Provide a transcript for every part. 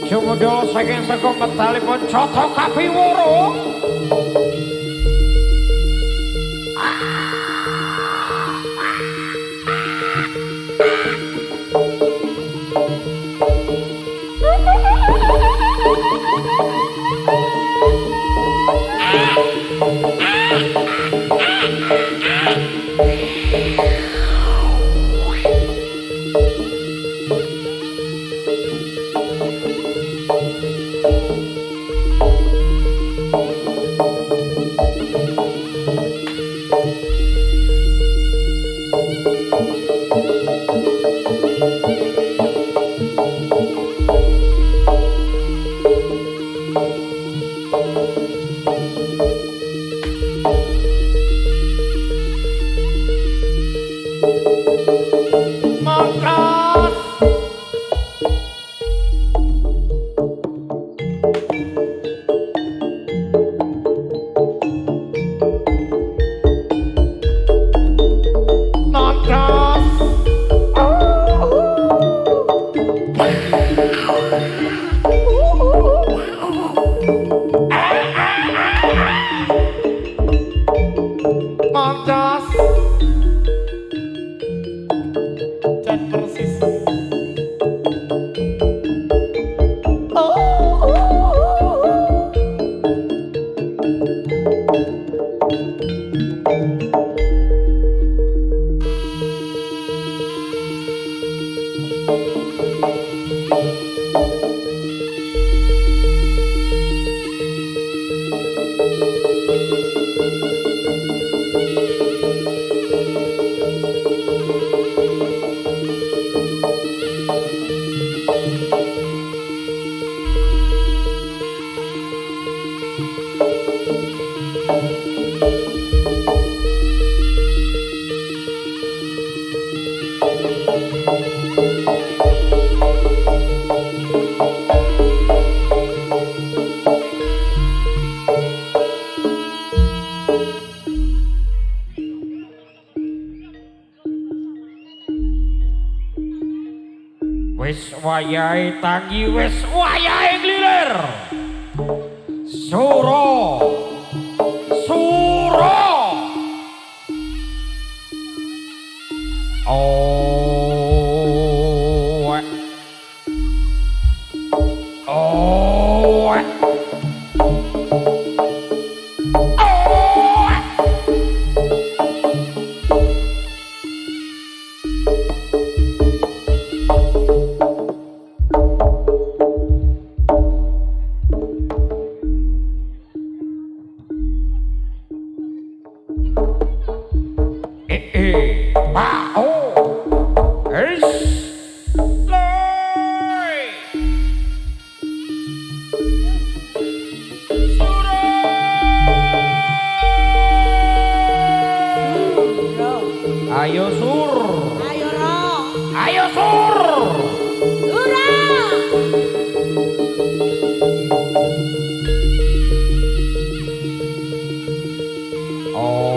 Jumudal saking sego medalipun Cata Kapiwara. Wis wayahe tangi, wis wayahe glilir. Sura Sura oh oh Ayo Sur Ayo Ro. Ayo sur. Lura. Oh.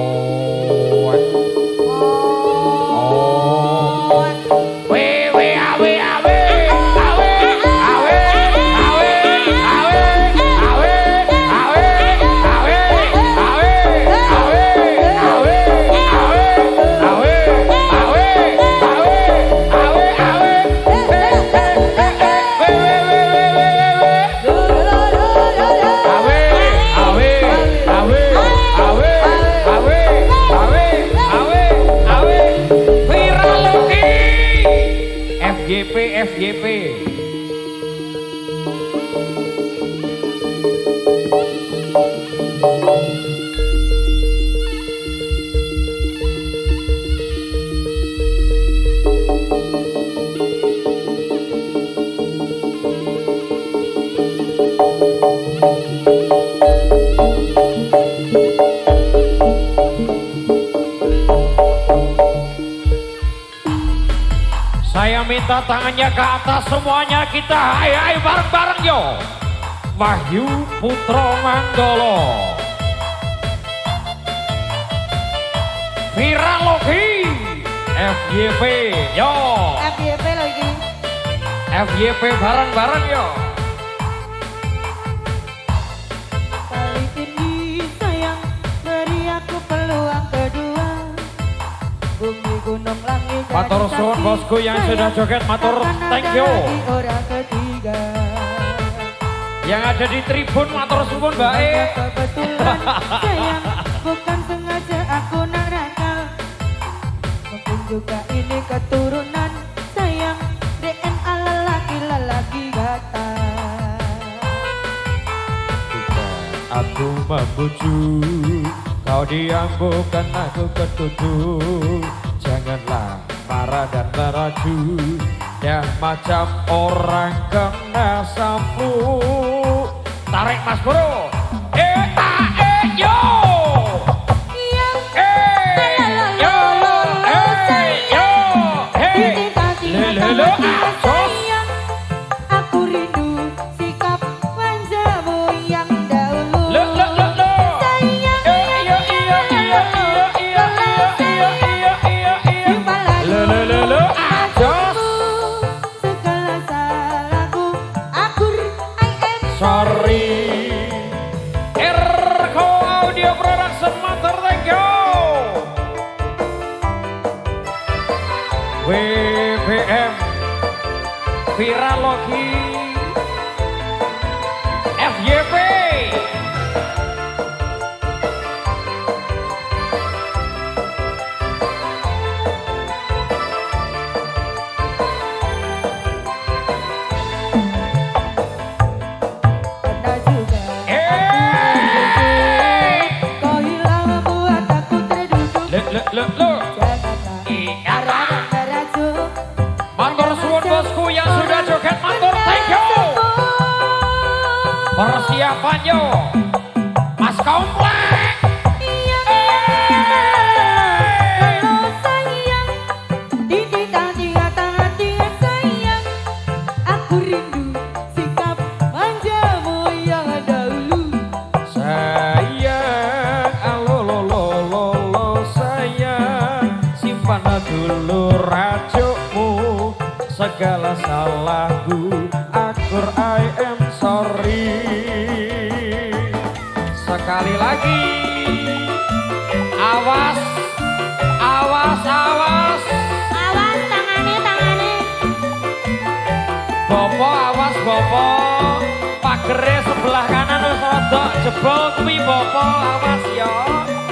FYP. Saya minta tangannya ke atas semuanya, kita hai bareng-bareng yo. Wahyu Putro Manggolo, Viralogi, FYP yo. FYP lagi. FYP bareng-bareng yo. Kali ini sayang beri aku peluang kedua. Bumi gunung langit. Matur suwun bosku yang sudah joget, matur thank you. Orang ketiga. Yang ada di tribun matur suwun bae. Kebetulan sayang bukan sengaja aku nakal. Mungkin juga ini keturunan sayang DNA lelaki gata. Aku membujuk, kau diam bukan aku ketutup. Janganlah marah dan merajuk, dan macam orang kena sapu. Tarik Mas Bro, yo. Aku rindu sikap manjamu yang dahulu. Segala salahku, akur I am sorry. Erko Audio Production matur thank you. WBM Viralogi FYP. pernah juga kau hilang buat aku terduduk. Janganlah marah dan merajuk. Matur suwun bosku yang sudah joget, matur thank you. Persiapan yo Mas Komplek. Kalau sayang di hati sayang, aku rindu sikap manjamu yang dahulu. Sayang, alololololo sayang, simpan dulu racukmu. Segala salahku, akur I am sorry. Sekali lagi, awas, awas, awas. Awas tangane. Bopo, awas bopo. Pagere sebelah kanan wis rada jebol kuwi bopo, awas yo.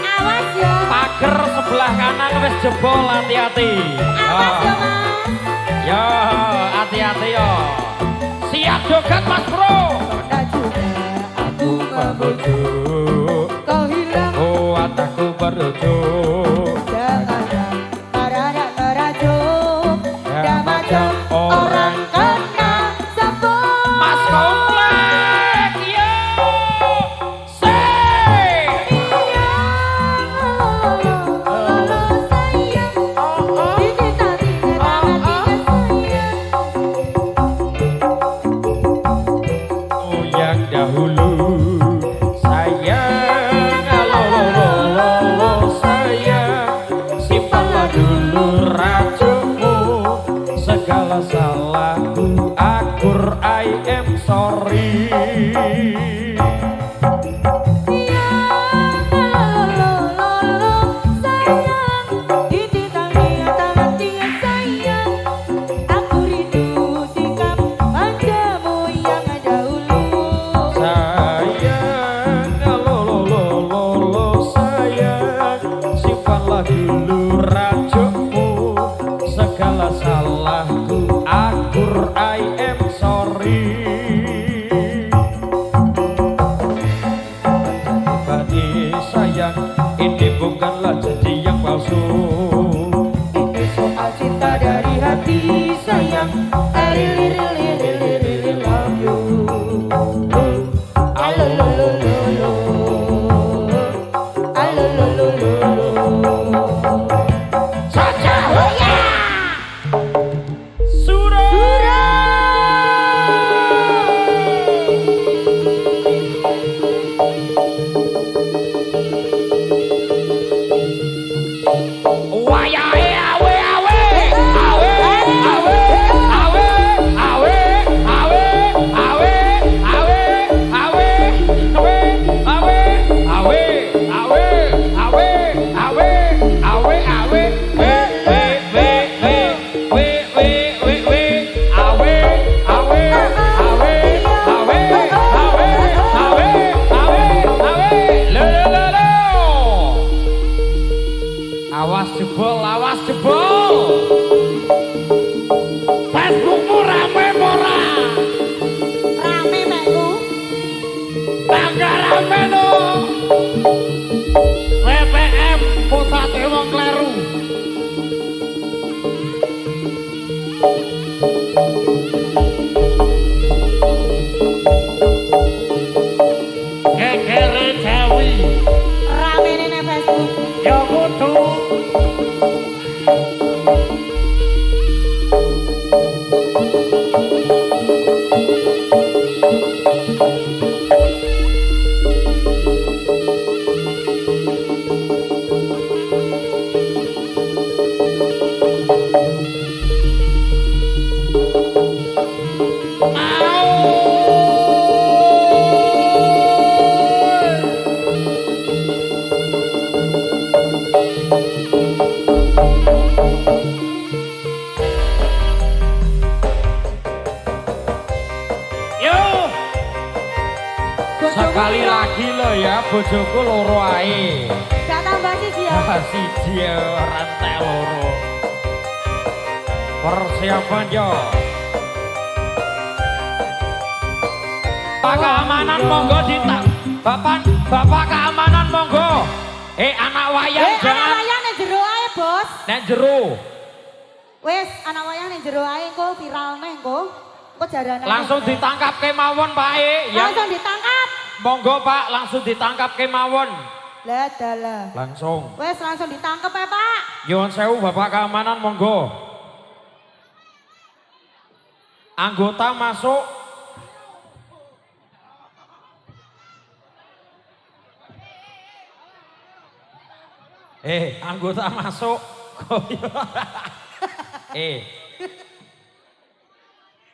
Awas ya. Pager sebelah kanan wis jebol, hati-hati. Awas ya Mas. Ya, hati-hati yo. Siap joget Mas Bro. Pernah juga aku Membujuk, kau hilang. kuat aku berujuk. Janganlah marah dan merajuk. Ya, Dan macam orang kena sapu. Mas Komplek, yo. Say. Sayang, di segala salahku, akur I am sorry. Hati sayang, ini bukanlah janji yang palsu. Ini soal cinta dari hati sayang. I really really really really love you. Alo lo lo lo lo. Alo lo lo lo lo. Saja Hoya. Surah. Wayahe awe awe awe awe awe awe awe awe awe awe awe awe awe awe awe awe awe we awe awe awe awe awe awe lo lo lo. Awas jebol. Facebookmu rame mora. Rame mekku. Tangga rame no. WPM pusate wong kleru. Gegere Jawi. Rame nih Facebook. Ya kudu. Sekali lagi lo ya, bojoku loro ae. Gak tambah sih ya. Siji ya, rantai loro. Persiapan yo. Pak keamanan monggo Bapak keamanan monggo. Anak wayang jangan. Anak wayang ning jero ae, Bos. Nek jero. Wes, anak wayang ning jero ae engko viral neh engko. Engko jarane. Langsung ditangkap kemawon Pak ya. Langsung ditangkap. Monggo Pak, langsung ditangkap kemawon. Lah dalah. Langsung. Wes langsung ditangkap ya, Pak. Nyuwun sewu Bapak keamanan monggo. Anggota masuk. Anggota masuk.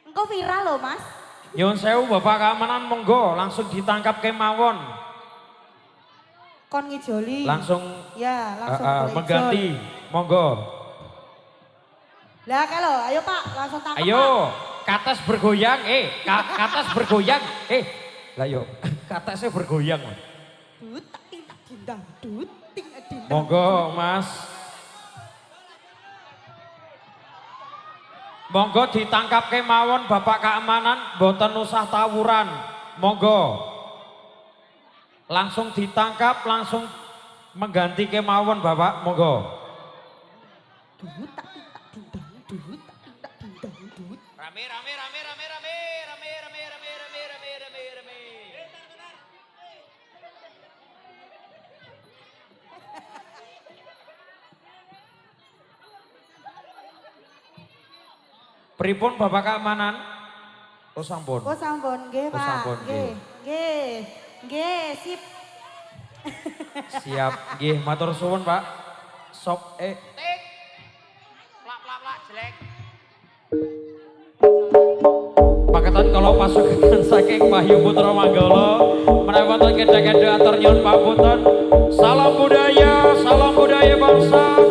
Engko viral loh, Mas. Nyuwun sewu Bapak keamanan monggo langsung ditangkap kemawon. Kon ngijoli. Langsung Ya, langsung mengganti. Monggo. Lah kalau ayo Pak, langsung tangkap. Ayo, kates bergoyang, kates bergoyang, lah yuk, katesnya bergoyang. Dut, ting, dindang, dut, ting, dindang. Monggo Mas. Monggo ditangkap kemawon Bapak keamanan, boten usah tawuran. Monggo. Langsung ditangkap, langsung mengganti kemawon Bapak, monggo. Dut, tak, dindang, dut, tak, dindang, dut. Rame. Pripun Bapak keamanan? Oh sampun. Oh sampun, nggih Oh, Pak. sampun, nggih. Nggih, sip. Siap, nggih matur suwun Pak. Sop Tik. Plak jelek. Paketan kalau pasukan saking Wahyu Putra Manggala menawi wonten kedhe-kedhe atur nyuwun pamunten. Salam budaya bangsa.